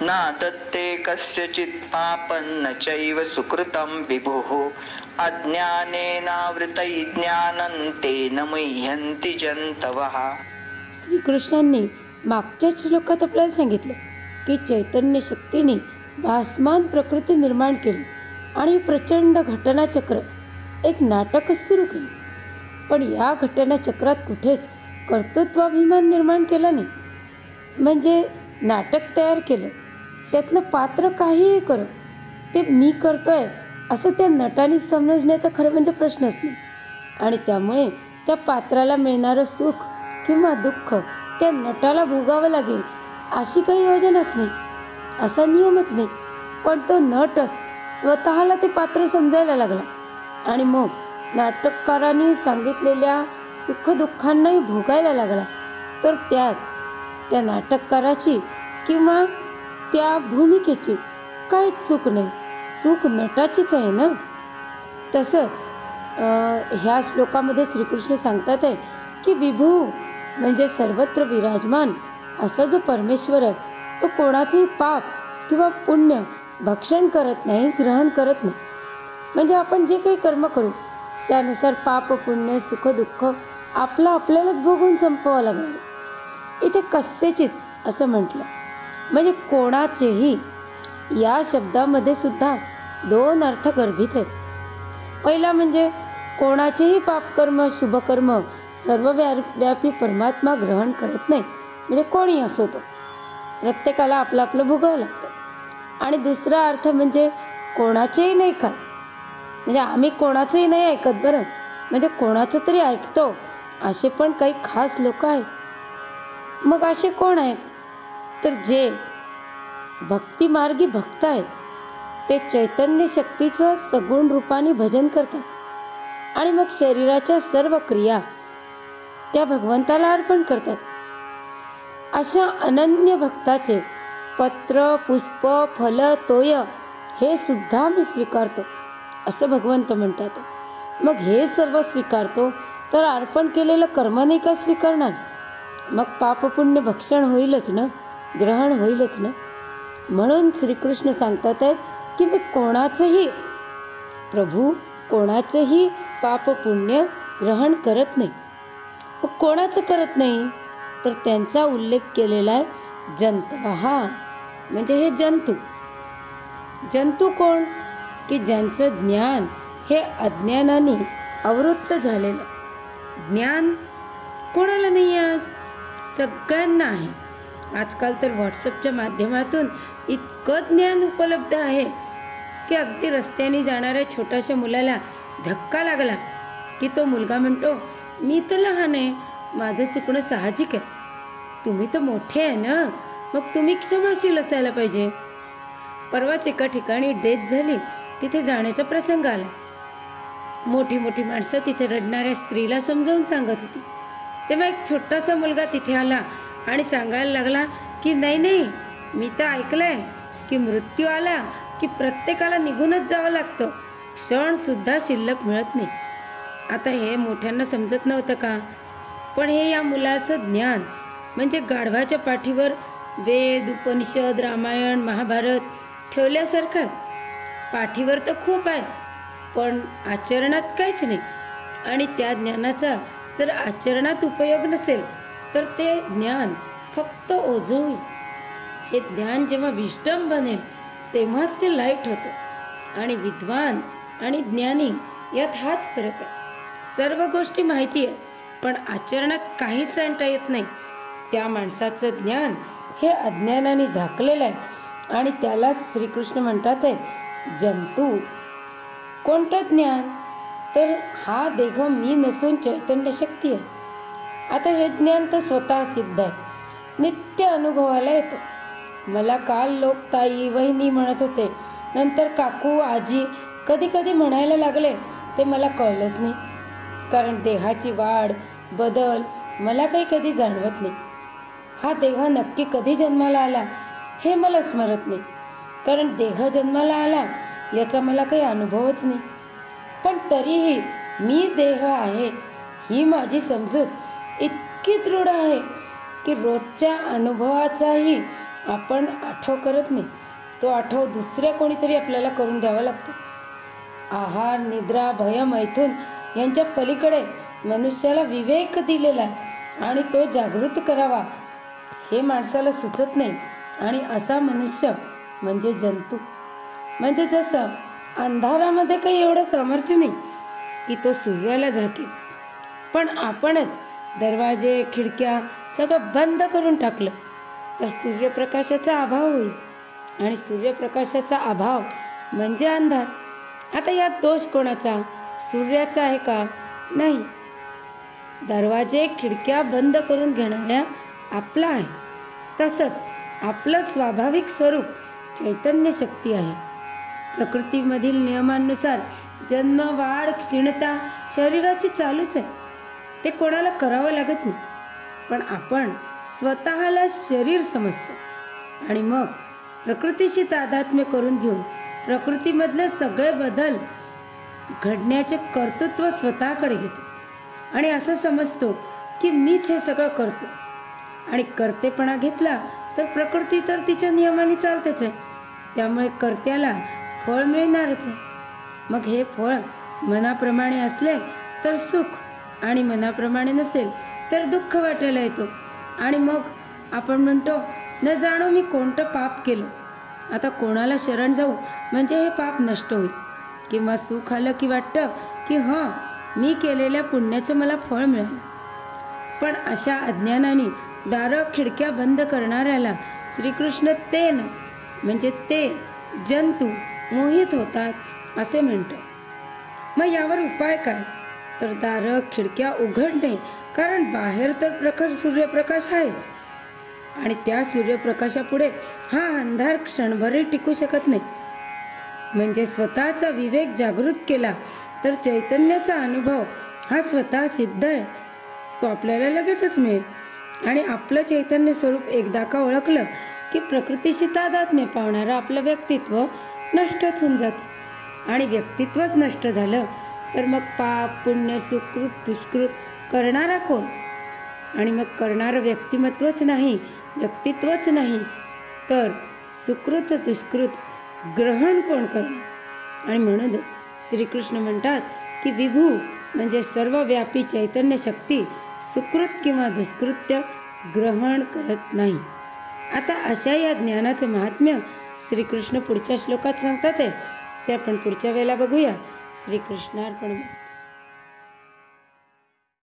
ना दत्ते कस्यचित् पापं न चैव सुकृतं विभुः अज्ञानेनावृतै ज्ञानं तेन मुह्यन्ति जन्तवः. श्रीकृष्णांनी मागच्या श्लोकात आपल्याला सांगितलं की चैतन्य शक्तीने भासमान प्रकृती निर्माण केली आणि हे प्रचंड घटनाचक्र एक नाटकच सुरू केलं. पण या घटनाचक्रात कुठेच कर्तृत्वाभिमान निर्माण केला नाही. म्हणजे नाटक तयार केलं, त्यातलं पात्र काहीही कर, ते मी करतोय असं त्या नटाने समजण्याचा खरं म्हणजे प्रश्नच नाही. आणि त्यामुळे त्या पात्राला मिळणारं सुख किंवा दुःख त्या नटाला भोगावं लागेल अशी काही योजनाच नाही, असा नियमच नाही. पण तो नटच स्वतःला ते पात्र समजायला लागला आणि मग नाटककारांनी सांगितलेल्या सुखदुःखांनाही भोगायला लागला. तर त्यात त्या नाटककाराची किंवा त्या भूमिकेची काहीच चूक नाही, चूक नटाचीच आहे ना. तसंच ह्या श्लोकामध्ये श्रीकृष्ण सांगतात आहे की विभू म्हणजे सर्वत्र विराजमान असा जो परमेश्वर आहे तो कोणाचंही पाप किंवा पुण्य भक्षण करत नाही, ग्रहण करत नाही. म्हणजे आपण जे काही कर्म करू त्यानुसार पाप पुण्य सुख दुःख आपल्यालाच भोगून संपवावं लागणार. इथे कस्यचित असं म्हटलं म्हणजे कोणाचेही या शब्दामध्ये सुद्धा दोन अर्थ गर्भित आहेत. पहिला म्हणजे कोणाचेही पापकर्म शुभकर्म सर्वव्यापी परमात्मा ग्रहण करत नाही. म्हणजे कोणी असो तो, प्रत्येकाला आपलं आपलं भोगावं लागतं. आणि दुसरा अर्थ म्हणजे कोणाचेही नाही खात, म्हणजे आम्ही कोणाचंही नाही ऐकत. बरं, म्हणजे कोणाचं तरी ऐकतो असे पण काही खास लोक आहेत. मग असे कोण आहेत? तर जे भक्तिमार्गी भक्त आहेत ते चैतन्य शक्तीचं सगुण रूपाने भजन करतात आणि मग शरीराच्या सर्व क्रिया त्या भगवंताला अर्पण करतात. अशा अनन्य भक्ताचे पत्र पुष्प फल तोय हे सुद्धा मी स्वीकारतो असं भगवंत म्हणतात. मग हे सर्व स्वीकारतो तर अर्पण केलेलं कर्म नाही का स्वीकारणार? मग पापपुण्य भक्षण होईलच ना, ग्रहण होईलच ना. म्हणून श्रीकृष्ण सांगतात आहेत की मी कोणाचंही प्रभू कोणाचंही पापपुण्य ग्रहण करत नाही. मग कोणाचं करत नाही? तर त्यांचा उल्लेख केलेला आहे जंतवहा, म्हणजे हे जंतू. जंतू कोण? की ज्यांचं ज्ञान हे अज्ञानाने आवृत्त झालेलं. ज्ञान कोणाला नाही आज? सगळ्यांना आहे. आजकाल तर व्हॉट्सअपच्या माध्यमातून इतकं ज्ञान उपलब्ध आहे की अगदी रस्त्याने जाणाऱ्या छोट्याशा मुलाला धक्का लागला की तो मुलगा म्हणतो मी तर लहान आहे, माझं चुकणं साहजिक आहे, तुम्ही तर मोठे आहे ना, मग तुम्ही क्षमाशील असायला पाहिजे. परवाच एका ठिकाणी डेथ झाली, तिथे जाण्याचा प्रसंग आला. मोठी मोठी माणसं तिथे रडणाऱ्या स्त्रीला समजावून सांगत होती. तेव्हा एक छोटासा मुलगा तिथे आला आणि सांगायला लागला की नाही नाही, मी तर ऐकलंय की मृत्यू आला की प्रत्येकाला निघूनच जावं लागतं, क्षणसुद्धा शिल्लक मिळत नाही. आता हे मोठ्यांना समजत नव्हतं का? पण हे या मुलाचं ज्ञान म्हणजे गाढवाच्या पाठीवर वेद उपनिषद रामायण महाभारत ठेवल्यासारखं. पाठीवर तर खूप आहे पण आचरणात काहीच नाही. आणि त्या ज्ञानाचा जर आचरणात उपयोग नसेल तर ते ज्ञान फक्त ओझं होईल. हे ज्ञान जेव्हा विस्डम बनेल तेव्हाच ते लाईट होतं. आणि विद्वान आणि ज्ञानी यात हाच फरक आहे. सर्व गोष्टी माहिती आहे पण आचरणात काहीच आणता येत नाही. त्या माणसाचं ज्ञान हे अज्ञानाने झाकलेलं आहे आणि त्याला श्रीकृष्ण म्हणतात आहेत जंतू. कोणतं ज्ञान? तर हा देह मी नसून चैतन्य शक्ती आहे. आता हे ज्ञान तर स्वतः सिद्ध आहे, नित्य अनुभवाला येतं. मला काल लोक ताई वहिनी म्हणत होते, नंतर काकू आजी कधी कधी म्हणायला लागले, ते मला कळलंच नाही. कारण देहाची वाढ बदल मला काही कधी जाणवत नाही. हा देह नक्की कधी जन्माला आला हे मला स्मरत नाही, कारण देह जन्माला आला याचा मला काही अनुभवच नाही. पण तरीही मी देह आहे ही माझी समजूत इतकी दृढ आहे की रोजच्या अनुभवाचाही आपण आठव करत नाही, तो आठव दुसऱ्या कोणीतरी आपल्याला करून द्यावा लागतो. आहार, निद्रा, भय, मैथून यांच्या पलीकडे मनुष्याला विवेक दिलेला आहे आणि तो जागृत करावा हे माणसाला सुचत नाही. आणि असा मनुष्य म्हणजे जंतू. म्हणजे जसं अंधारामध्ये काही एवढं सामर्थ्य नाही की तो सूर्याला झाकेल, पण आपणच दरवाजे, खिडक्या सगळं बंद करून टाकलं तर सूर्यप्रकाशाचा अभाव होईल आणि सूर्यप्रकाशाचा अभाव म्हणजे अंधार. आता यात दोष कोणाचा? सूर्याचा आहे का? नाही. दरवाजे, खिडक्या बंद करून घेणाऱ्या आपला आहे. तसंच आपलं स्वाभाविक स्वरूप चैतन्य शक्ती आहे. प्रकृतीमधील नियमांनुसार जन्म, वाढ, क्षीणता शरीराची चालूच आहे. ते कोणाला करावं लागत नाही. पण आपण स्वतःला शरीर समजतो आणि मग प्रकृतीशी तादात्म्य करून घेऊन प्रकृतीमधले सगळे बदल घडण्याचे कर्तृत्व स्वतःकडे घेतो आणि असं समजतो की मीच हे सगळं करतो. आणि कर्तेपणा घेतला तर प्रकृती तर तिच्या नियमाने चालतेच आहे, त्यामुळे कर्त्याला फळ मिळणारच आहे. मग हे फळ मनाप्रमाणे असले तर सुख आणि मनाप्रमाणे नसेल तर दुःख वाटायला येतो. आणि मग आपण म्हणतो, न जाणो मी कोणतं पाप केलं, आता कोणाला शरण जाऊ म्हणजे हे पाप नष्ट होईल. किंवा सुख आलं की वाटतं की हां, मी केलेल्या पुण्याचं मला फळ मिळालं. पण अशा अज्ञानाने दारं, खिडक्या बंद करणाऱ्याला श्रीकृष्ण तेन म्हणजे ते जंतू मोहित होतात असे म्हणतो. मग यावर उपाय काय? तर दारं, खिडक्या उघडणे, कारण बाहेर तर प्रखर सूर्यप्रकाश आहेच आणि त्या सूर्यप्रकाशापुढे हा अंधार क्षणभरही टिकू शकत नाही. म्हणजे स्वतःचा विवेक जागृत केला तर चैतन्याचा अनुभव हा स्वतः सिद्ध आहे, तो आपल्याला लगेचच मिळेल. आणि आपलं चैतन्य स्वरूप एकदा का ओळखलं की प्रकृतीशी तादात्म्य पावणारं आपलं व्यक्तित्व नष्टच होऊन जातं. आणि व्यक्तित्वच नष्ट झालं तर मग पाप, पुण्य, सुकृत, दुष्कृत करणारा कोण? आणि मग करणारं व्यक्तिमत्वच नाही, व्यक्तित्वच नाही, तर सुकृत, दुष्कृत ग्रहण कोण करणार? आणि म्हणूनच श्रीकृष्ण म्हणतात की विभू म्हणजे सर्वव्यापी चैतन्य शक्ती सुकृत किंवा दुष्कृत्य ग्रहण करत नाही. आता अशा या ज्ञानाचं महात्म्य श्रीकृष्ण पुढच्या श्लोकात सांगतात आहे, ते आपण पुढच्या वेळेला बघूया. श्रीकृष्णार्पणमस्तु.